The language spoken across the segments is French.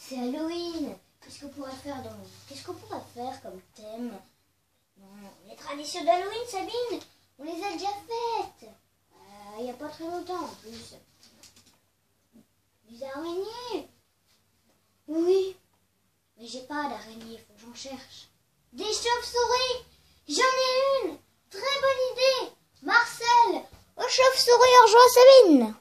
c'est Halloween. Qu'est-ce qu'on pourrait faire comme thème? Non, les traditions d'Halloween, Sabine, on les a déjà faites. Il n'y a pas très longtemps en plus. Des araignées? Oui, mais j'ai pas d'araignée, faut que j'en cherche. Des chauves-souris? J'en ai une. Très bonne idée. Marcel, aux chauves-souris, rejoins Sabine.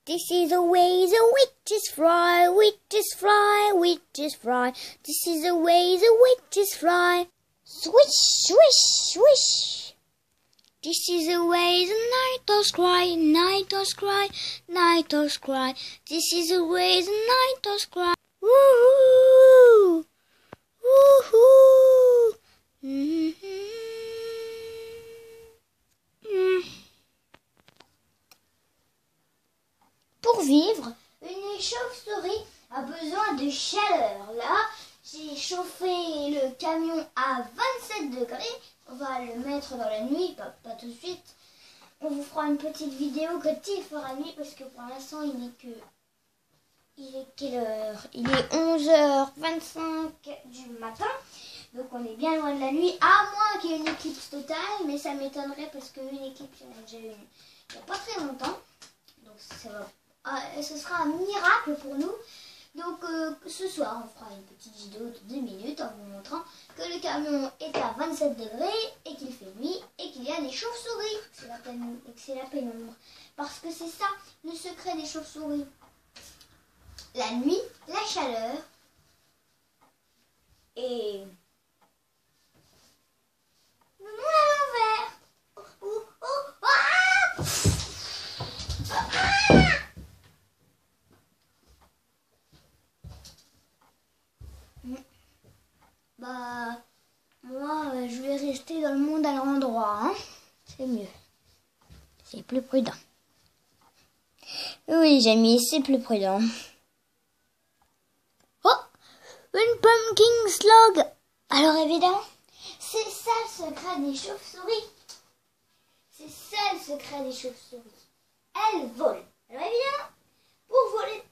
This is the way the witches fly, witches fly, witches fly. This is the way the witches fly. Swish, swish, swish. This is the way the night owls cry, night owls cry, night owls cry. This is the way the night owls cry. Woohoo! Woohoo! Pour vivre, une chauve-souris a besoin de chaleur. Là, j'ai chauffé le camion à 27 degrés. On va le mettre dans la nuit, pas tout de suite. On vous fera une petite vidéo quand il fera nuit parce que pour l'instant il est quelle heure? Il est 11h25 du matin. Donc on est bien loin de la nuit, à moins qu'il y ait une éclipse totale, mais ça m'étonnerait parce qu'une éclipse, il y en a déjà une il n'y a pas très longtemps. Donc ce sera un miracle pour nous. Donc ce soir, on fera une petite vidéo de 2 minutes en vous montrant que le camion est à 27 degrés et qu'il fait nuit et qu'il y a des chauves-souris. Et que c'est la pénombre. Parce que c'est ça, le secret des chauves-souris. La nuit, la chaleur et le monde à l'envers. Bah, moi, je vais rester dans le monde à l'endroit. Hein. C'est mieux. C'est plus prudent. Oui, Jamie, c'est plus prudent. Oh, une pumpkin slug. Alors évidemment, c'est ça le secret des chauves-souris. C'est ça le secret des chauves-souris. Elles volent. Alors évidemment, pour voler,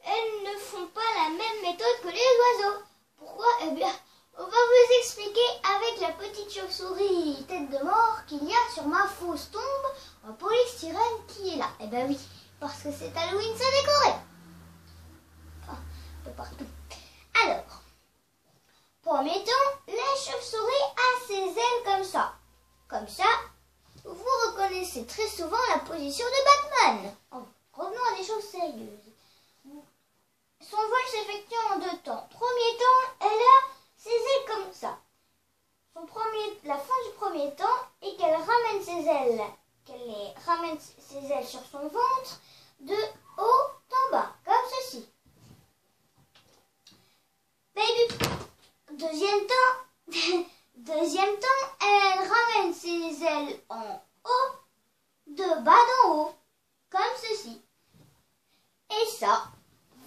elles ne font pas la même méthode que les oiseaux. Pourquoi? Eh bien, on va vous expliquer avec la petite chauve-souris tête de mort qu'il y a sur ma fausse tombe en polystyrène qui est là. Eh ben oui, parce que c'est Halloween, c'est décoré. Enfin, un peu partout. Alors, premier temps, la chauve-souris a ses ailes comme ça. Comme ça, vous reconnaissez très souvent la position de Batman. Revenons à des choses sérieuses. Son vol s'effectue en 2 temps. Premier temps, elle a ses ailes comme ça. La fin du premier temps est qu'elle ramène ses ailes, sur son ventre de haut en bas, comme ceci. Deuxième temps, elle ramène ses ailes en haut, de bas d'en haut, comme ceci. Et ça,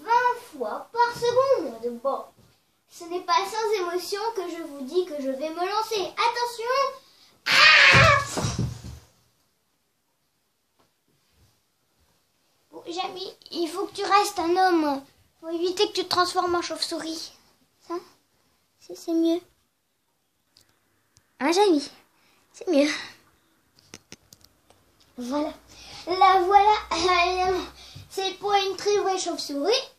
20 fois par seconde. Bon, ce n'est pas sans émotion que je vous dis que je vais me lancer. Attention! Ah! Bon, Jamie, il faut que tu restes un homme. Pour éviter que tu te transformes en chauve-souris. Ça, c'est mieux. Hein, Jamie? C'est mieux. Voilà. La voilà. C'est pas une très vraie chauve-souris.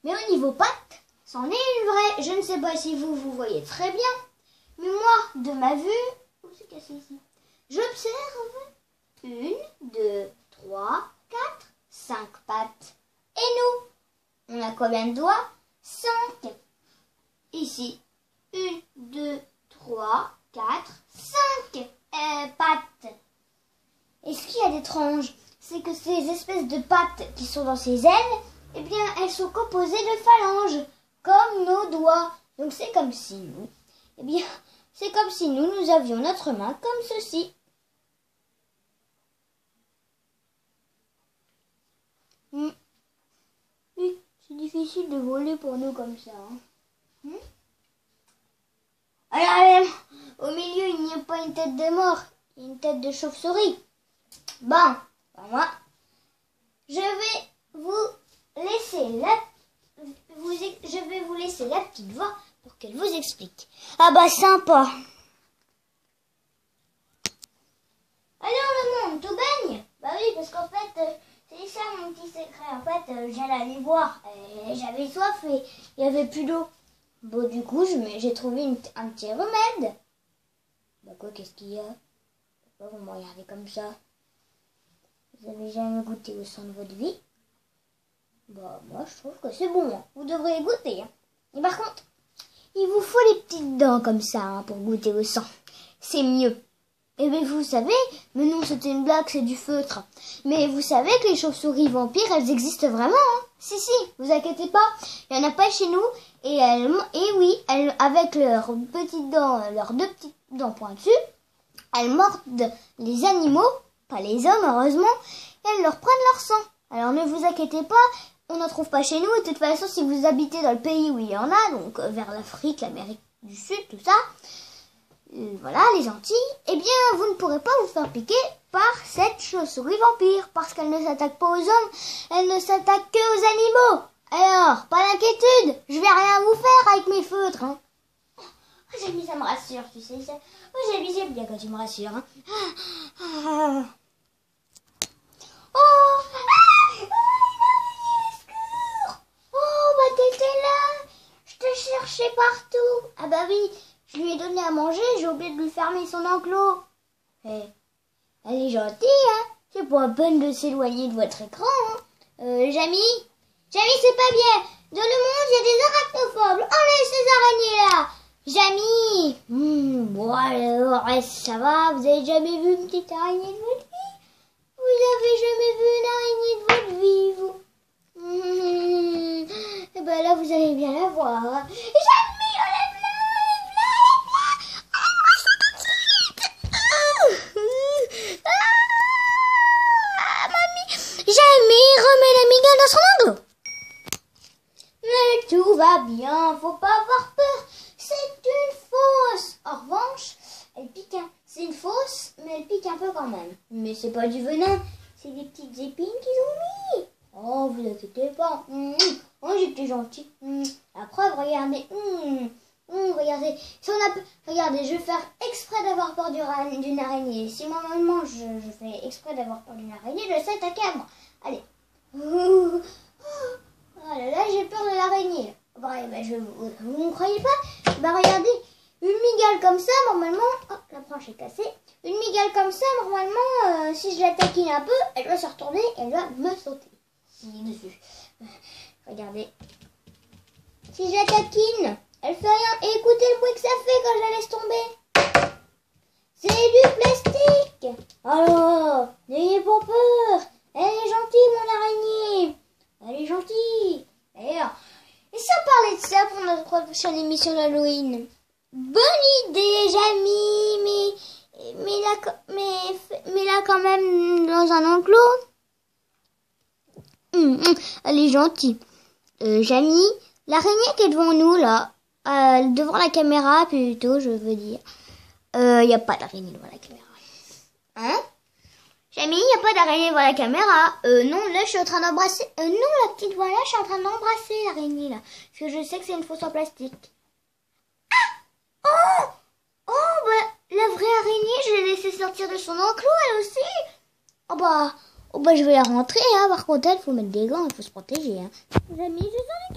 Mais au niveau pattes, c'en est une vraie. Je ne sais pas si vous voyez très bien. Mais moi, de ma vue, où c'est cassé ici? J'observe 1, 2, 3, 4, 5 pattes. Et nous, on a combien de doigts? 5. Ici, 1, 2, 3, 4, 5 pattes. Et ce qu'il y a d'étrange, c'est que ces espèces de pattes qui sont dans ces ailes, eh bien, elles sont composées de phalanges, comme nos doigts. Donc c'est comme si nous, nous avions notre main comme ceci. Oui, c'est difficile de voler pour nous comme ça. Hein. Alors, au milieu, il n'y a pas une tête de mort, il y a une tête de chauve-souris. Bon, moi, je vais vous laisser laisser la petite voix pour qu'elle vous explique. Ah bah sympa. Alors le monde, tout baigne? Bah oui, parce qu'en fait, c'est ça mon petit secret. En fait, j'allais aller boire. J'avais soif et il n'y avait plus d'eau. Bon, du coup, j'ai trouvé un petit remède. Bah quoi, qu'est-ce qu'il y a? Pourquoi vous me regardez comme ça? Vous avez jamais goûté au sang de votre vie? Bah moi, je trouve que c'est bon. Hein. Vous devriez goûter. Hein. Et par contre, il vous faut les petites dents comme ça hein, pour goûter au sang. C'est mieux. Et bien vous savez, mais non c'était une blague, c'est du feutre. Mais vous savez que les chauves-souris vampires, elles existent vraiment. Hein. Si, vous inquiétez pas. Il n'y en a pas chez nous. Et oui, avec leurs petites dents, leurs deux petites dents pointues, elles mordent les animaux, pas les hommes heureusement, et elles leur prennent leur sang. Alors ne vous inquiétez pas, on n'en trouve pas chez nous. Et de toute façon, si vous habitez dans le pays où il y en a, donc vers l'Afrique, l'Amérique du Sud, tout ça, voilà, les Antilles, eh bien, vous ne pourrez pas vous faire piquer par cette chauve-souris vampire, parce qu'elle ne s'attaque pas aux hommes, elle ne s'attaque que aux animaux. Alors, pas d'inquiétude, je vais rien vous faire avec mes feutres. Hein. Oh, Jamie, ça me rassure, tu sais ça. Oh, j'aime bien quand tu me rassures. Hein. Oh, bah t'étais là, je te cherchais partout. Ah bah oui. Je lui ai donné à manger, j'ai oublié de lui fermer son enclos. Elle est gentille, hein. C'est pas la peine de s'éloigner de votre écran, hein. Jamie, c'est pas bien. Dans le monde, il y a des arachnophobes. Enlève ces araignées-là. Jamie. Bon alors, ça va, vous avez jamais vu une petite araignée de votre vie? Vous avez jamais vu une araignée de votre vie, vous? Et ben là, vous allez bien la voir. Hein. Jamie, Jamie remet l'amiga dans son enclos. Mais tout va bien, faut pas avoir peur. C'est une fausse. En revanche, elle pique un. C'est une fausse, mais elle pique un peu quand même. Mais c'est pas du venin, c'est des petites épines qu'ils ont mis. Oh, vous inquiétez pas. Oh, j'étais gentil. La preuve, regardez. Regardez. Si on a... Regardez, je vais faire exprès d'avoir peur d'une araignée. Si normalement je fais exprès d'avoir peur d'une araignée, je sais attaquer à moi. Allez. Oh là là, j'ai peur de l'araignée. Bah, vous ne me croyez pas? Bah regardez, une migale comme ça, normalement... Oh, la branche est cassée. Une migale comme ça, normalement, si je la taquine un peu, elle va se retourner et elle va me sauter. Dessus. Regardez. Si je la taquine, elle fait rien. Et écoutez le bruit que ça fait quand je la laisse tomber. C'est du plastique. Alors, n'ayez pas peur. Elle est gentille, mon araignée. Elle est gentille. D'ailleurs, et sans parler de ça pour notre prochaine émission d'Halloween. Bonne idée, Jamie. Mais là quand même dans un enclos. Elle est gentille. Jamie, l'araignée qui est devant nous là, devant la caméra plutôt, je veux dire. Il n'y a pas d'araignée devant la caméra. Hein? Jamie, il n'y a pas d'araignée devant la caméra. Non, là, je suis en train d'embrasser... non, la petite voix là, je suis en train d'embrasser l'araignée là. Parce que je sais que c'est une fausse en plastique. Ah! Oh, bah, la vraie araignée, je l'ai laissée sortir de son enclos, elle aussi. Oh bah, je vais la rentrer, hein. Par contre, il faut mettre des gants, il faut se protéger, hein. Jamie, je sens les